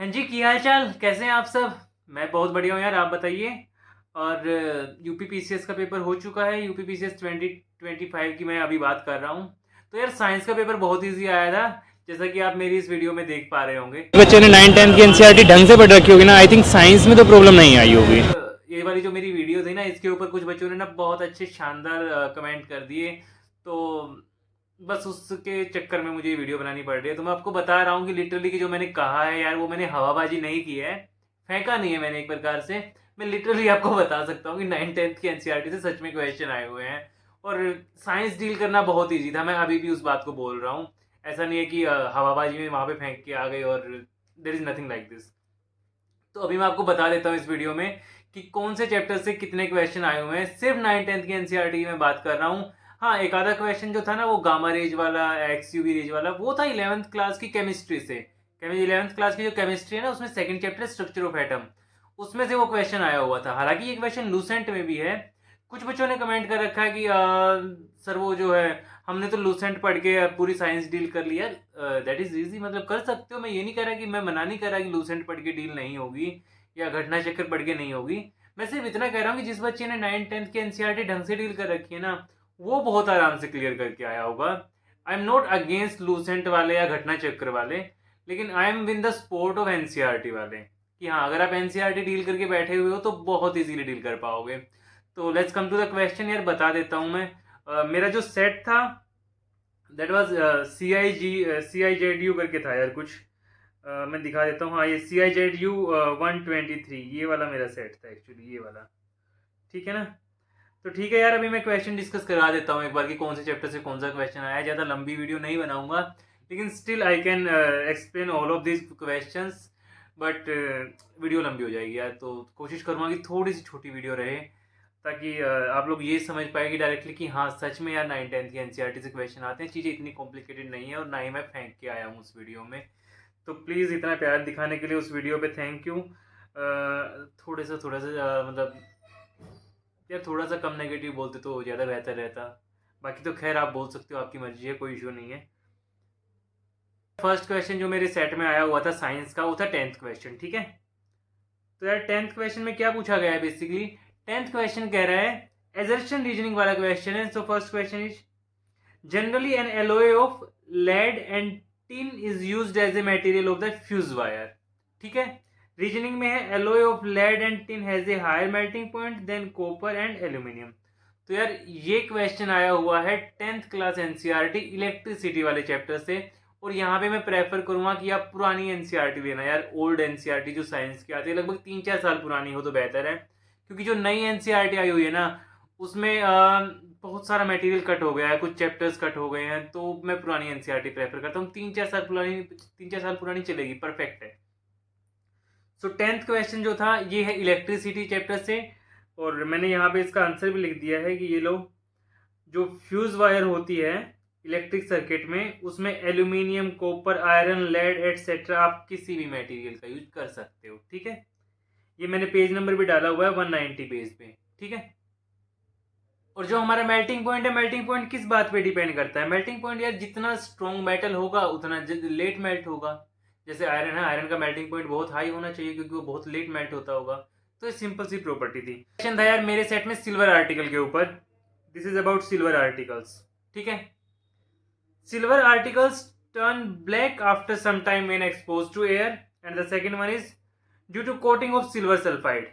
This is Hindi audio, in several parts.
हाँ जी, की हाल चाल? कैसे हैं आप सब? मैं बहुत बढ़िया हूँ यार, आप बताइए। और यूपी पीसीएस का पेपर हो चुका है, यूपी पीसीएस 2025 की मैं अभी बात कर रहा हूँ। तो यार साइंस का पेपर बहुत ईजी आया था, जैसा कि आप मेरी इस वीडियो में देख पा रहे होंगे। बच्चों ने 9-10 की एनसीईआरटी ढंग से पढ़ रखी होगी ना। आई थिंक साइंस में तो प्रॉब्लम नहीं आई होगी। ये वाली जो मेरी वीडियो थी ना, इसके ऊपर कुछ बच्चों ने ना बहुत अच्छे शानदार कमेंट कर दिए। तो बस उसके चक्कर में मुझे ये वीडियो बनानी पड़ रही है। तो मैं आपको बता रहा हूँ कि लिटरली कि जो मैंने कहा है यार, वो मैंने हवाबाजी नहीं की है, फेंका नहीं है मैंने एक प्रकार से। मैं लिटरली आपको बता सकता हूँ कि 9th-10th की एनसीईआरटी से सच में क्वेश्चन आए हुए हैं। और साइंस डील करना बहुत ईजी था, मैं अभी भी उस बात को बोल रहा हूँ। ऐसा नहीं है कि हवाबाजी में वहाँ पे फेंक के आ गए, और there is nothing like this. तो अभी मैं आपको बता देता हूँ इस वीडियो में कि कौन से चैप्टर से कितने क्वेश्चन आए हुए हैं। सिर्फ 9th-10th की एनसीईआरटी की मैं बात कर रहा हूँ। हाँ, एक आधा क्वेश्चन जो था ना, वो गामा रेज वाला, एक्स यूवी रेज वाला, वो था 11th क्लास की केमिस्ट्री से। 11th क्लास की जो केमिस्ट्री है ना, उसमें second chapter structure of atom, उसमें से वो क्वेश्चन आया हुआ था। हालांकि ये क्वेश्चन लूसेंट में भी है। कुछ बच्चों ने कमेंट कर रखा है कि सर वो जो है, हमने तो लूसेंट पढ़ के पूरी साइंस डील कर लिया। दैट इज इजी, मतलब कर सकते हो। मैं ये नहीं कह रहा कि, मैं मना नहीं कर रहा कि लूसेंट पढ़ के डील नहीं होगी या घटना चक्र पढ़ के नहीं होगी। मैं सिर्फ इतना कह रहा हूँ कि जिस बच्चे ने 9th-10th की एनसीईआरटी ढंग से डील कर रखी है ना, वो बहुत आराम से क्लियर करके आया होगा। I am not against Lucent वाले या घटना चक्र वाले, लेकिन I am win the sport of NCERT वाले, कि हाँ, अगर आप एनसीईआरटी डील करके बैठे हुए हो तो बहुत इजीली डील कर पाओगे। तो let's come to the question यार, बता देता हूँ मैं। मेरा जो सेट था, दैट वाज CIJDU करके था यार कुछ। मैं दिखा देता हूँ। हाँ, ये CIZU 123, ये वाला मेरा सेट था एक्चुअली, ये वाला। ठीक है ना? तो ठीक है यार, अभी मैं क्वेश्चन डिस्कस करा देता हूँ एक बार कि कौन से चैप्टर से कौन सा क्वेश्चन आया है। ज़्यादा लंबी वीडियो नहीं बनाऊंगा, लेकिन still I can explain all of this questions. But video लंबी हो जाएगी यार, तो कोशिश करूँगा कि थोड़ी सी छोटी वीडियो रहे, ताकि आप लोग ये समझ पाए कि डायरेक्टली कि हाँ सच में यार 9th-10th की एनसीईआरटी से क्वेश्चन आते हैं। चीज़ें इतनी कॉम्प्लिकेटेड नहीं है, और ना ही मैं फेंक के आया हूँ उस वीडियो में। तो प्लीज़ इतना प्यार दिखाने के लिए उस वीडियो पे थैंक यू। थोड़ा सा मतलब यार, थोड़ा सा कम नेगेटिव बोलते तो ज़्यादा बेहतर रहता। बाकी तो खैर आप बोल सकते हो, आपकी मर्जी है, कोई इशू नहीं है। फर्स्ट क्वेश्चन जो मेरे सेट में आया हुआ था साइंस का, वो था 10th क्वेश्चन। ठीक है? तो यार 10th क्वेश्चन में क्या पूछा गया है बेसिकली, 10th क्वेश्चन कह रहा है, एजर्शन रीजनिंग वाला क्वेश्चन है। So first question is, generally an alloy of lead and tin is used as a material of the fuse wire. ठीक है? रीजनिंग में है, alloy of lead and tin has a higher melting point than copper and aluminium. तो यार ये क्वेश्चन आया हुआ है 10th क्लास एनसीईआरटी इलेक्ट्रिसिटी वाले चैप्टर से। और यहाँ पे मैं प्रेफर करूंगा कि आप पुरानी एनसीईआरटी लेना यार, ओल्ड एनसीईआरटी जो साइंस की आती है, लगभग 3-4 साल पुरानी हो तो बेहतर है। क्योंकि जो नई एनसीईआरटी आई हुई है ना, उसमें बहुत सारा मटेरियल कट हो गया है, कुछ चैप्टर्स कट हो गए हैं। तो मैं पुरानी एनसीईआरटी प्रेफर करता हूँ। 3-4 साल पुरानी चलेगी, परफेक्ट है। सो 10th क्वेश्चन जो था, ये है इलेक्ट्रिसिटी चैप्टर से। और मैंने यहाँ पे इसका आंसर भी लिख दिया है कि ये लो, जो फ्यूज वायर होती है इलेक्ट्रिक सर्किट में, उसमें aluminium, copper, iron, lead etcetera, आप किसी भी मटेरियल का यूज कर सकते हो। ठीक है? ये मैंने पेज नंबर भी डाला हुआ है 190 पेज पे। ठीक है? और जो हमारा मेल्टिंग पॉइंट है, मेल्टिंग पॉइंट किस बात पे डिपेंड करता है? मेल्टिंग पॉइंट यार, जितना स्ट्रॉन्ग मेटल होगा उतना लेट मेल्ट होगा। जैसे आयरन है, आयरन का मेल्टिंग पॉइंट बहुत हाई होना चाहिए, क्योंकि वो बहुत लेट मेल्ट होता होगा। तो ये सिंपल सी प्रॉपर्टी थी। क्वेश्चन था यार मेरे सेट में सिल्वर आर्टिकल के ऊपर। This is about silver articles. ठीक है? Silver articles turn black after some time when exposed to air, and the second one is due to coating of silver sulphide.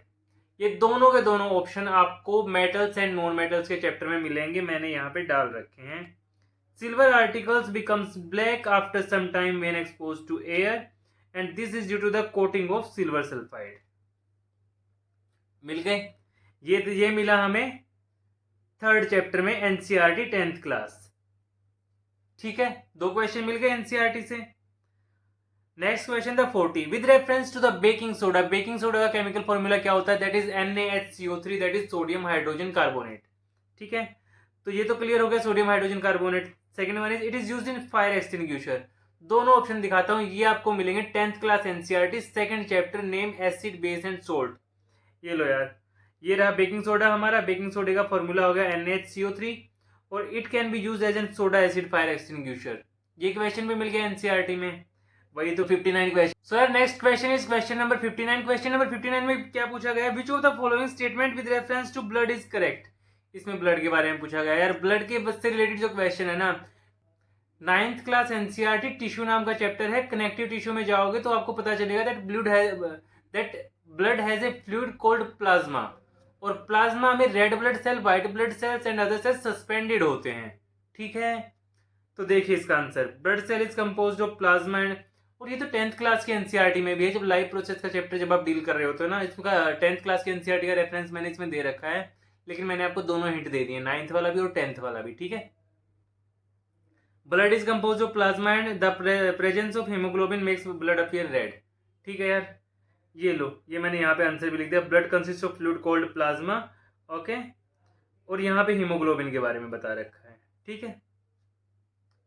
ये दोनों के दोनों ऑप्शन आपको मेटल्स एंड नॉन मेटल्स के चैप्टर में मिलेंगे, मैंने यहाँ पे डाल रखे हैं। Silver articles becomes black after some time when exposed to air, and this is due to the coating of silver sulphide. मिल गए? ये मिला हमें थर्ड चैप्टर में एनसीईआरटी 10th क्लास। ठीक है? 2 क्वेश्चन मिल गए एनसीईआरटी से। नेक्स्ट क्वेश्चन था 40, with reference to the baking soda. Baking soda का केमिकल फॉर्मूला क्या होता है? That is NaHCO3, that is sodium hydrogen carbonate. ठीक है? तो ये तो क्लियर हो गया, sodium hydrogen carbonate. Second one is, it is used in fire extinguisher. दोनों ऑप्शन दिखाता हूं, ये आपको मिलेंगे 10th class NCERT second chapter, name acid base and salt. ये लो यार, ये रहा बेकिंग सोडा हमारा। बेकिंग सोडे का फॉर्मूला हो गया NaHCO3, और it can be use as an soda acid fire extinguisher. ये क्वेश्चन भी मिल गया एनसीईआरटी में। वही तो 59 क्वेश्चन। सो यार next question is question number 59। Question number 59 में क्या पूछा गया है, which of the following statement with reference to blood is correct. इसमें ब्लड के बारे में पूछा गया है यार। ब्लड के से रिलेटेड जो क्वेश्चन है ना, 9th क्लास एनसीईआरटी टिश्यू नाम का चैप्टर है। कनेक्टिव टिश्यू में जाओगे तो आपको पता चलेगा that blood has a fluid called plasma, और प्लाज्मा में red blood cell, white blood cells and other cells suspended होते हैं। ठीक है, तो देखिए इसका answer, blood cell is composed of plasma and, और ये तो 10th क्लास के एनसीईआरटी में भी है। जब लाइफ प्रोसेस का चैप्टर जब आप डील कर रहे होते हो ना, इसका 10th क्लास के एनसीईआरटी का रेफरेंस मैंने इसमें दे रखा है, लेकिन मैंने आपको दोनों हिंट दे दिए, 9th वाला भी और 10th वाला भी। ठीक है, blood is compose of plasma and the presence of haemoglobin makes blood appear red. ठीक है यार, ये लो, ये मैंने यहाँ पे आंसर भी लिख दिया, blood consist of fluid called plasma. Okay, और यहाँ पे हीमोग्लोबिन के बारे में बता रखा है। ठीक है,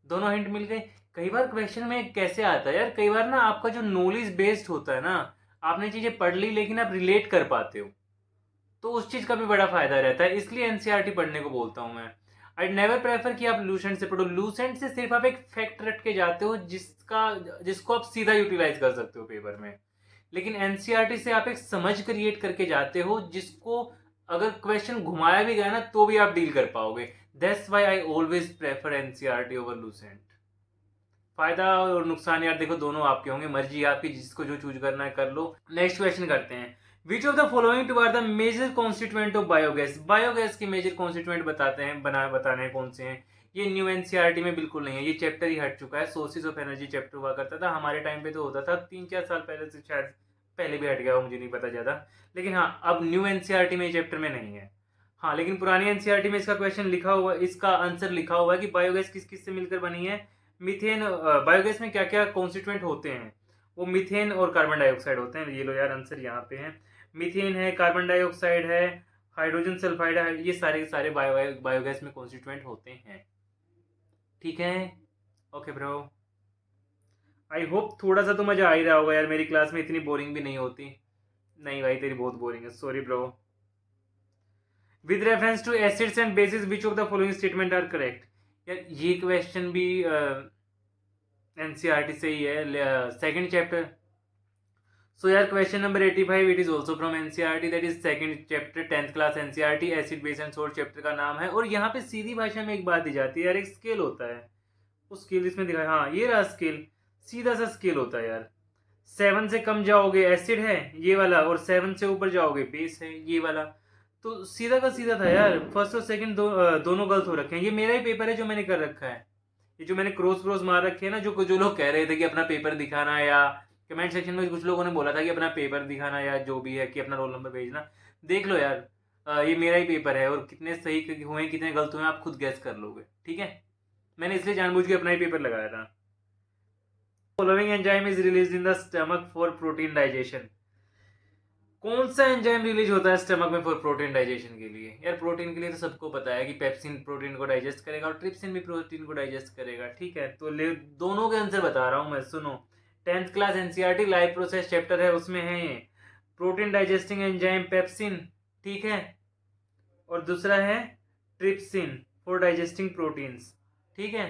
दोनों हिंट मिल गए। कई बार क्वेश्चन में कैसे आता है यार, कई बार ना आपका जो नॉलेज बेस्ड होता है ना, आपने चीजें पढ़ ली लेकिन आप रिलेट कर पाते हो, तो उस चीज का भी बड़ा फायदा रहता है। इसलिए एनसीईआरटी पढ़ने को बोलता हूँ मैं। आई नेवर प्रेफर कि आप लूसेंट से पढ़ो। लूसेंट से सिर्फ आप एक फैक्ट रट के जाते हो जिसको आप सीधा यूटिलाइज कर सकते हो पेपर में, लेकिन एनसीईआरटी से आप एक समझ क्रिएट करके जाते हो, जिसको अगर क्वेश्चन घुमाया भी गया ना तो भी आप डील कर पाओगे। That's why I always prefer NCERT over Lucent. फायदा और नुकसान यार देखो दोनों आपके होंगे, मर्जी आपकी, जिसको जो चूज करना है कर लो। नेक्स्ट क्वेश्चन करते हैं, which of the following two are the major constituent of biogas. Biogas के मेजर कॉन्स्टिट्यूएंट बताने हैं कौन से हैं। ये न्यू एनसीईआरटी में बिल्कुल नहीं है, ये चैप्टर ही हट चुका है। सोर्सेज ऑफ एनर्जी चैप्टर हुआ करता था हमारे टाइम पे, तो होता था 3-4 साल पहले से, शायद पहले भी हट गया हो, मुझे नहीं पता ज़्यादा, लेकिन हाँ अब न्यू एनसीईआरटी में ये चैप्टर में नहीं है। हाँ लेकिन पुरानी एनसीईआरटी में इसका क्वेश्चन लिखा हुआ, इसका आंसर लिखा हुआ है कि बायोगैस किस किस से मिलकर बनी है। मीथेन, बायोगैस में क्या क्या कॉन्स्टिट्यूएंट होते हैं, वो मीथेन और कार्बन डाइऑक्साइड होते हैं। ये लो यार आंसर यहाँ पे है, मीथेन है, कार्बन डाइऑक्साइड है, हाइड्रोजन सल्फाइड है, ये सारे के सारे बायोगैस में कॉन्स्टिट्यूएंट होते हैं। ठीक है, ओके ब्रो, आई होप थोड़ा सा तो मजा आ ही रहा होगा यार, मेरी क्लास में इतनी बोरिंग भी नहीं होती। नहीं भाई तेरी बहुत बोरिंग है, sorry bro. With reference to acids and bases which of the following statement are correct. यार ये क्वेश्चन भी एनसीईआरटी से ही है, सेकंड चैप्टर। सो यार question number 85 it is also from NCERT, that is second chapter 10th class NCERT, acid base and salt chapter का नाम है। और यहाँ पे सीधी भाषा में एक बात दी जाती है यार, एक स्केल होता है, वो स्केल इसमें दिखाया, हाँ ये रहा स्केल, सीधा सा स्केल होता है यार। 7 से कम जाओगे एसिड है ये वाला, और 7 से ऊपर जाओगे बेस है ये वाला। तो सीधा का सीधा था यार, फर्स्ट और सेकंड दोनों गलत हो रखे हैं। ये मेरा ही पेपर है जो मैंने कर रखा है, ये जो मैंने क्रॉस क्रॉस मार रखे हैं ना, जो लोग कह रहे थे कि अपना पेपर दिखाना, या कमेंट सेक्शन में कुछ लोगों ने बोला था कि अपना पेपर दिखाना, या जो भी है कि अपना रोल नंबर भेजना, देख लो यार ये मेरा ही पेपर है, और कितने सही हुए कितने गलत हुए आप खुद गैस कर लोगे। ठीक है, मैंने इसलिए जानबूझ के अपना ही पेपर लगाया था। Following enzyme is release in the stomach for protein digestion. कौन सा एंजाइम रिलीज होता है स्टमक में फॉर प्रोटीन डाइजेशन के लिए। यार प्रोटीन के लिए तो सबको पता है कि पेप्सिन प्रोटीन को डाइजेस्ट करेगा, और ट्रिप्सिन भी प्रोटीन को डाइजेस्ट करेगा। ठीक है, तो ले दोनों के आंसर बता रहा हूँ मैं, सुनो। 10th class NCERT life process chapter है, उसमें है ये प्रोटीन डाइजेस्टिंग एंजाइम पेप्सिन। ठीक है, और दूसरा है ट्रिप्सिन फॉर डाइजेस्टिंग प्रोटीन्स। ठीक है,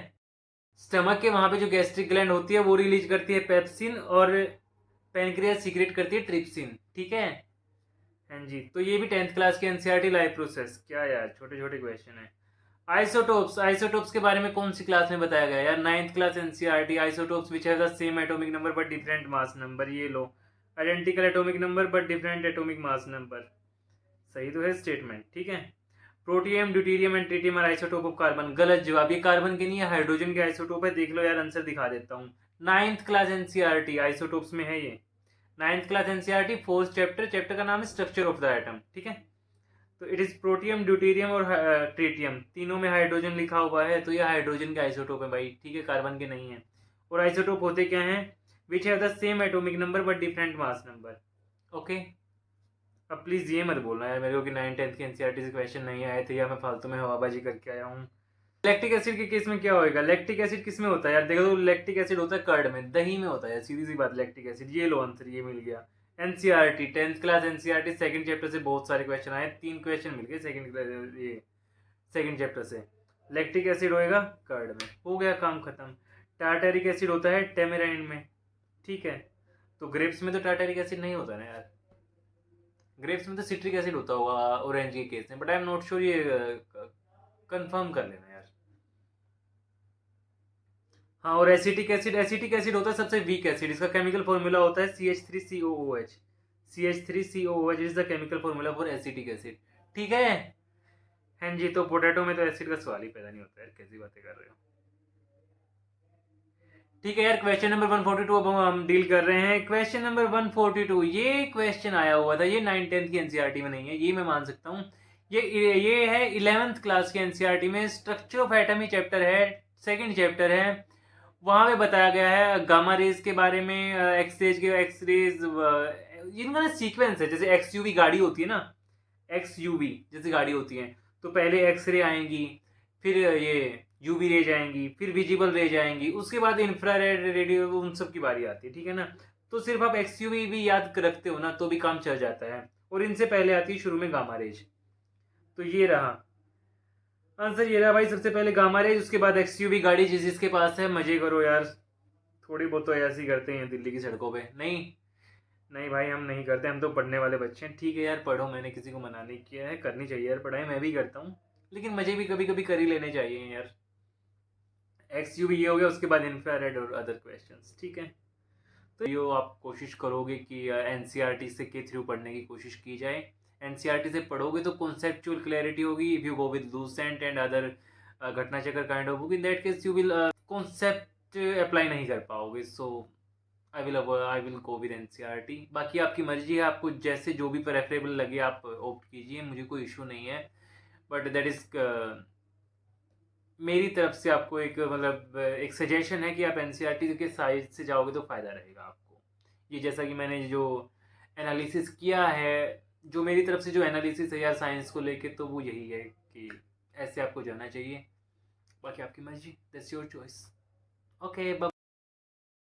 स्टमक के वहां पे जो गैस्ट्रिक ग्लैंड होती है वो रिलीज करती है पेप्सिन, और पेनक्रियास सीक्रेट करती है ट्रिप्सिन। ठीक है, हाँ जी, तो ये भी 10th क्लास के एनसीईआरटी लाइफ प्रोसेस। क्या यार छोटे छोटे क्वेश्चन है। आइसोटोप्स, आइसोटोप्स के बारे में कौन सी क्लास में बताया गया यार, 9th class NCERT. Isotopes which have the same atomic number but different mass number. ये लो, identical atomic number but different atomic mass number. सही तो है स्टेटमेंट। ठीक है, protium, deuterium and tritium are isotope of carbon. गलत जवाब, ये कार्बन के नहीं है, हाइड्रोजन के आइसोटोप है। देख लो यार आंसर दिखा देता हूँ, 9th क्लास एनसीईआरटी आइसोटोप्स में है ये। 9th class NCERT 4th chapter, chapter का नाम है स्ट्रक्चर ऑफ द एटम। ठीक है, तो इट इज प्रोटियम, ड्यूटेरियम और ट्रिटियम, तीनों में हाइड्रोजन लिखा हुआ है, तो ये हाइड्रोजन के आइसोटोप है भाई। ठीक है, कार्बन के नहीं है। और आइसोटोप होते क्या हैं, विच have the same atomic number but different mass number. Okay, अब प्लीज ये मत बोलना यार मेरे को कि 9th-10th के एनसीईआरटी से क्वेश्चन नहीं आए थे, या मैं फालतू में हवाबाजी करके आया हूँ। लैक्टिक एसिड के केस में क्या होएगा, लैक्टिक एसिड किस में होता है यार, देखो तो लैक्टिक एसिड होता है कर्ड में, दही में होता है, सीधी सी बात लैक्टिक एसिड। ये लो आंसर, ये मिल गया। NCERT 10th class NCERT second chapter से बहुत सारे क्वेश्चन आए, 3 क्वेश्चन मिल गए सेकंड चैप्टर से। लैक्टिक एसिड होएगा कर्ड में, हो गया काम खत्म। टार्टरिक एसिड होता है टेमेराइन में। ठीक है, तो ग्रेप्स में तो टार्टरिक एसिड नहीं होता ना यार, ग्रेप्स में तो सिट्रिक एसिड होता होगा ऑरेंज के केस में, but I am not sure, ये कंफर्म कर लेना यार। हाँ, और एसिटिक एसिड होता है सबसे वीक एसिड, इसका केमिकल फॉर्मूला होता है CH3COOH। CH3COOH is the chemical formula for acetic acid. ठीक है, हाँ जी, तो पोटैटो में तो एसिड का सवाल ही पैदा नहीं होता यार, कैसी बातें कर रहे हो। ठीक है यार, क्वेश्चन नंबर 142 अब हम डील कर रहे हैं। क्वेश्चन नंबर 142, ये क्वेश्चन आया हुआ था, ये 9th-10th की एनसीईआरटी में नहीं है, ये मैं मान सकता हूँ। ये है 11th क्लास के एनसीईआरटी में, structure of atom he chapter है, सेकंड चैप्टर है। वहाँ पे बताया गया है गामा रेज के बारे में, एक्सरेज के, एक्सरेज, इनका ना सीक्वेंस है, जैसे एक्सयूवी गाड़ी होती है ना, एक्सयूवी जैसे गाड़ी होती है, तो पहले एक्सरे आएंगी, फिर ये यूवी रेज आएंगी, फिर विजिबल रेज आएंगी, उसके बाद इंफ्रारेड, रेडियो, उन सब की बारी आती है। ठीक है ना, तो सिर्फ आप एक्सयूवी भी याद रखते हो ना तो भी काम चल जाता है, और इनसे पहले आती है शुरू में गामा रेज। तो ये रहा आंसर, ये रहा भाई, सबसे पहले गामा रेज, उसके बाद एक्सयूवी गाड़ी, जिसके पास है मजे करो यार, थोड़ी बहुत तो ऐसी करते हैं दिल्ली की सड़कों पे। नहीं नहीं भाई, हम नहीं करते, हम तो पढ़ने वाले बच्चे हैं। ठीक है यार, पढ़ो, मैंने किसी को मना नहीं किया है, करनी चाहिए यार पढ़ाई, मैं भी करता हूँ, लेकिन मजे भी कभी कभी कर ही लेने चाहिए यार। एक्सयूवी ये हो गया, उसके बाद इंफ्रारेड और अदर क्वेश्चंस। ठीक है, तो यो आप कोशिश करोगे कि एनसीईआरटी से के थ्रू पढ़ने की कोशिश की जाए। एनसीईआरटी से पढ़ोगे तो कॉन्सेप्चुअल क्लैरिटी होगी, if you go with Lucent and other Ghatna Chakra kind of book, in that case you will concept apply नहीं कर पाओगे। So I will go with NCERT. बाकी आपकी मर्जी है, आपको जैसे जो भी प्रेफरेबल लगे आप ऑप्ट कीजिए, मुझे कोई इशू नहीं है, बट दैट इज़ मेरी तरफ से आपको एक मतलब एक सजेशन है कि आप एनसीईआरटी के साइड से जाओगे तो फ़ायदा रहेगा आपको। ये जैसा कि मैंने जो एनालिसिस किया है, जो मेरी तरफ से जो एनालिसिस है यार साइंस को लेके, तो वो यही है कि ऐसे आपको जाना चाहिए। बाकी आपकी मर्जी, दैट्स योर चॉइस। ओके,